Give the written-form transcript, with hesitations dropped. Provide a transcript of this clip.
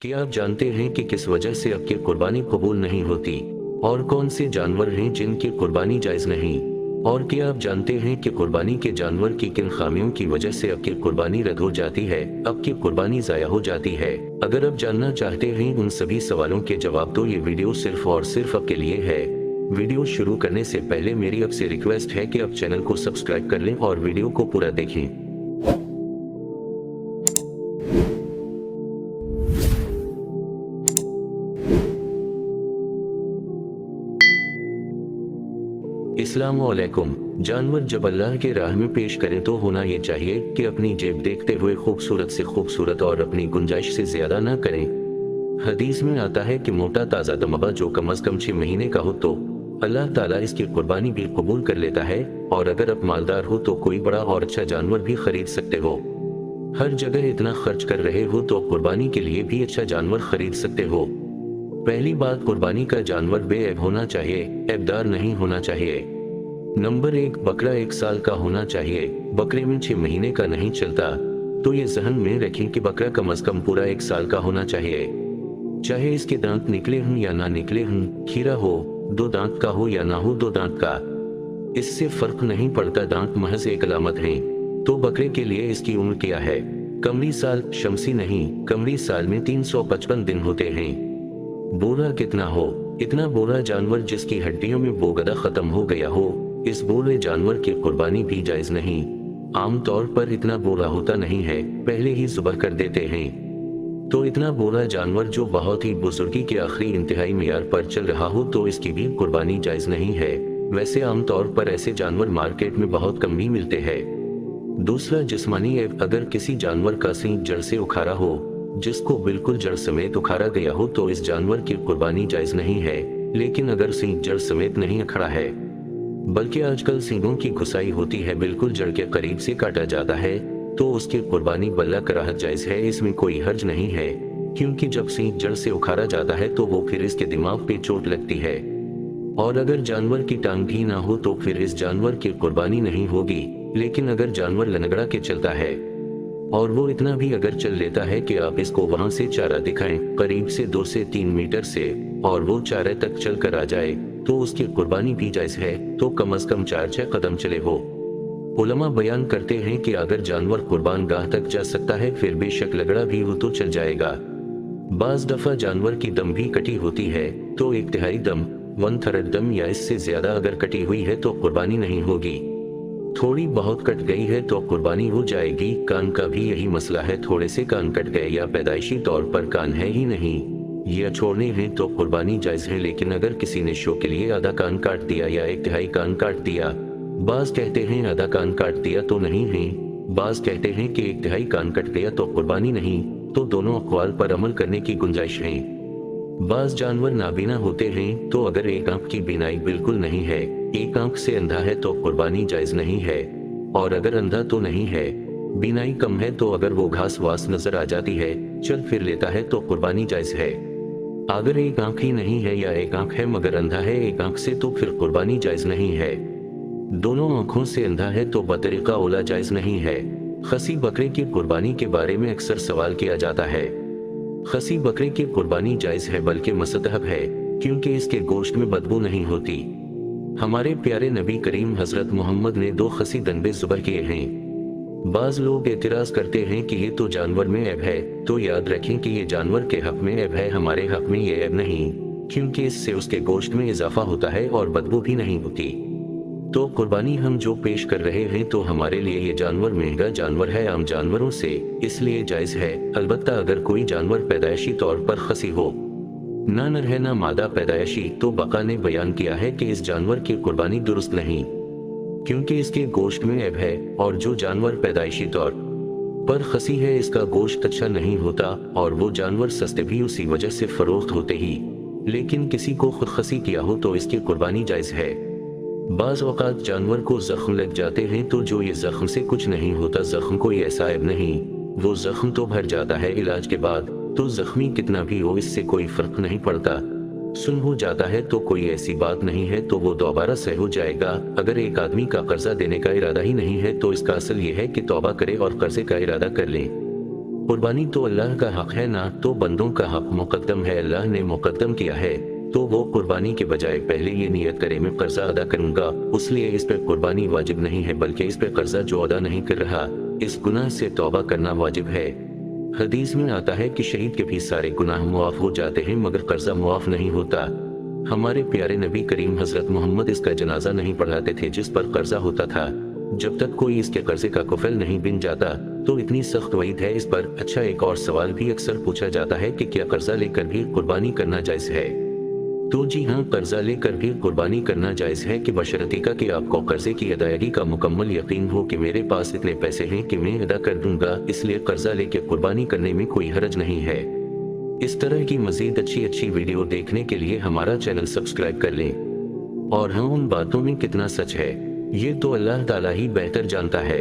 क्या आप जानते हैं कि किस वजह से आपकी कुर्बानी कबूल नहीं होती और कौन से जानवर हैं जिनकी कुर्बानी जायज नहीं? और क्या आप जानते हैं कि कुर्बानी के जानवर की किन खामियों की वजह से आपकी कुर्बानी रद्द हो जाती है, आपकी कुर्बानी जाया हो जाती है? अगर आप जानना चाहते हैं उन सभी सवालों के जवाब तो ये वीडियो सिर्फ और सिर्फ आपके लिए है। वीडियो शुरू करने से पहले मेरी आपसे रिक्वेस्ट है कि आप चैनल को सब्सक्राइब कर लें और वीडियो को पूरा देखें। अस्सलामुअलैकुम। जानवर जब अल्लाह के राह में पेश करें तो होना ये चाहिए कि अपनी जेब देखते हुए खूबसूरत से खूबसूरत और अपनी गुंजाइश से ज्यादा ना करें। हदीस में आता है कि मोटा ताज़ा दमबा जो कम अज कम 6 महीने का हो तो अल्लाह ताला इसकी कुर्बानी भी कबूल कर लेता है, और अगर आप मालदार हो तो कोई बड़ा और अच्छा जानवर भी खरीद सकते हो। हर जगह इतना खर्च कर रहे हो तो कुर्बानी के लिए भी अच्छा जानवर खरीद सकते हो। पहली बात, कुर्बानी का जानवर बेऐब होना चाहिए, ऐबदार नहीं होना चाहिए। नंबर 1, बकरा 1 साल का होना चाहिए। बकरे में 6 महीने का नहीं चलता, तो ये जहन में रखें कि बकरा कम अज कम पूरा 1 साल का होना चाहिए। चाहे इसके दांत निकले हों या ना निकले हों, खीरा हो, 2 दांत का हो या ना हो 2 दांत का, इससे फर्क नहीं पड़ता, दांत महज एक अलामत है। तो बकरे के लिए इसकी उम्र क्या है? कमरी साल, शमसी नहीं। कमरी साल में 355 दिन होते हैं। बोरा कितना हो? इतना बोरा जानवर जिसकी हड्डियों में बोगदा खत्म हो गया हो, इस बोरे जानवर की कुर्बानी भी जायज नहीं। आमतौर पर इतना बोरा होता नहीं है, पहले ही ज़ुबह कर देते हैं। तो इतना बोरा जानवर जो बहुत ही बुजुर्गी के आखिरी इंतहाई मेयार पर चल रहा हो तो इसकी भी कुर्बानी जायज नहीं है। वैसे आमतौर पर ऐसे जानवर मार्केट में बहुत कम ही मिलते हैं। दूसरा, जिस्मानी ऐब। अगर किसी जानवर का सींग जड़ से उखाड़ा हो, जिसको बिल्कुल जड़ समेत उखाड़ा गया हो, तो इस जानवर की कुर्बानी जायज नहीं है। लेकिन अगर सींग जड़ समेत नहीं अखड़ा है, बल्कि आजकल सींगों की घुसाई होती है, बिल्कुल जड़ के करीब से काटा जाता है, तो उसकी कुर्बानी बल्ला कराहत जायज है। इसमें कोई हर्ज नहीं है, क्योंकि जब सींग जड़ से उखाड़ा जाता है तो वो फिर इसके दिमाग पे चोट लगती है। और अगर जानवर की टांग भी ना हो तो फिर इस जानवर की कुर्बानी नहीं होगी। लेकिन अगर जानवर लनगड़ा के चलता है और वो इतना भी अगर चल लेता है कि आप इसको वहां से चारा दिखाएं, करीब से 2 से 3 मीटर से, और वो चारे तक चल कर आ जाए, तो उसकी कुर्बानी भी जायज है। तो कम अज कम 4-6 कदम चले हो। उलमा बयान करते हैं कि अगर जानवर कुर्बान गाह तक जा सकता है, फिर बेशक लगड़ा भी हो तो चल जाएगा। बाज दफा जानवर की दम भी कटी होती है, तो 1/3 दम, 1/3 दम या इससे ज्यादा अगर कटी हुई है तो कुर्बानी नहीं होगी। थोड़ी बहुत कट गई है तो कुर्बानी हो जाएगी। कान का भी यही मसला है, थोड़े से कान कट गए या पैदाइशी तौर पर कान है ही नहीं या छोड़ने हैं तो कुर्बानी जायज है। लेकिन अगर किसी ने शो के लिए आधा कान काट दिया या 1/3 कान काट दिया, बाज कहते हैं आधा कान काट दिया तो नहीं है, बाज कहते हैं कि 1/3 कान कट गया तो कुर्बानी नहीं, तो दोनों अक़वाल पर अमल करने की गुंजाइश है। बाज जानवर नाबीना होते हैं, तो अगर एक आंख की बीनाई बिल्कुल नहीं है, एक आंख से अंधा है तो कुर्बानी जायज नहीं है। और अगर अंधा तो नहीं है, बीनाई कम है, तो अगर वो घास वास नजर आ जाती है, चल फिर लेता है, तो कुर्बानी जायज है। अगर एक आंख ही नहीं है या एक आंख है मगर अंधा है एक आंख से, तो फिर कुर्बानी जायज नहीं है। दोनों आंखों से अंधा है तो बतरीका ओला जायज नहीं है। खसी बकरे की कुर्बानी के बारे में अक्सर सवाल किया जाता है। खसी बकरे की कुर्बानी जायज है, बल्कि मुस्तहब है, क्योंकि इसके गोश्त में बदबू नहीं होती। हमारे प्यारे नबी करीम हजरत मोहम्मद ने 2 खसी दंबे ज़ुबह किए हैं। बाज लोग एतराज करते हैं कि ये तो जानवर में ऐब है, तो याद रखें कि ये जानवर के हक में ऐब है, हमारे हक में ये ऐब नहीं, क्योंकि इससे उसके गोश्त में इजाफा होता है और बदबू भी नहीं होती। तो कुर्बानी हम जो पेश कर रहे हैं, तो हमारे लिए ये जानवर महंगा जानवर है आम जानवरों से, इसलिए जायज है। अलबत्ता अगर कोई जानवर पैदाइशी तौर पर खसी हो, ना नर है ना मादा पैदाइशी, तो बका ने बयान किया है कि इस जानवर की कुर्बानी दुरुस्त नहीं, क्योंकि इसके गोश्त में ऐब है। और जो जानवर पैदाइशी तौर पर खसी है, इसका गोश्त अच्छा नहीं होता, और वो जानवर सस्ते भी उसी वजह से फरोख्त होते ही। लेकिन किसी को खुद खसी किया हो तो इसकी कुर्बानी जायज है। बाज़ औक़ात जानवर को जख्म लग जाते हैं, तो जो ये जख्म से कुछ नहीं होता, जख्म कोई ऐसा ऐब नहीं, वो जख्म तो भर जाता है इलाज के बाद, तो जख्मी कितना भी हो इससे कोई फर्क नहीं पड़ता। सुन हो जाता है तो कोई ऐसी बात नहीं है, तो वो दोबारा सही हो जाएगा। अगर एक आदमी का कर्जा देने का इरादा ही नहीं है, तो इसका असल ये है कि तौबा करे और कर्जे का इरादा कर ले। कुर्बानी तो अल्लाह का हक है ना, तो बंदों का हक मुकद्दम है, अल्लाह ने मुकद्दम किया है, तो वो कुर्बानी के बजाय पहले ये नियत करे मैं कर्जा अदा करूंगा, इसलिए इस पर कुर्बानी वाजिब नहीं है, बल्कि इस पर कर्जा जो अदा नहीं कर रहा इस गुनाह से तौबा करना वाजिब है। हदीस में आता है कि शहीद के भी सारे गुनाह मुआफ हो जाते हैं मगर कर्जा मुआफ नहीं होता। हमारे प्यारे नबी करीम हजरत मोहम्मद इसका जनाजा नहीं पढ़ाते थे जिस पर कर्जा होता था, जब तक कोई इसके कर्जे का कुफल नहीं बिन जाता तो इतनी सख्त वईद है इस पर। अच्छा, एक और सवाल भी अक्सर पूछा जाता है कि क्या कर्जा लेकर भी कुर्बानी करना जायज है? तो जी हाँ, कर्जा लेकर भी कुर्बानी करना जायज है कि बशर्तिका कि आपको कर्जे की अदायगी का मुकम्मल यकीन हो कि मेरे पास इतने पैसे हैं कि मैं अदा कर दूंगा, इसलिए कर्जा लेकर कुर्बानी करने में कोई हरज नहीं है। इस तरह की मजीद अच्छी वीडियो देखने के लिए हमारा चैनल सब्सक्राइब कर लें। और हाँ, उन बातों में कितना सच है ये तो अल्लाह ताला ही बेहतर जानता है।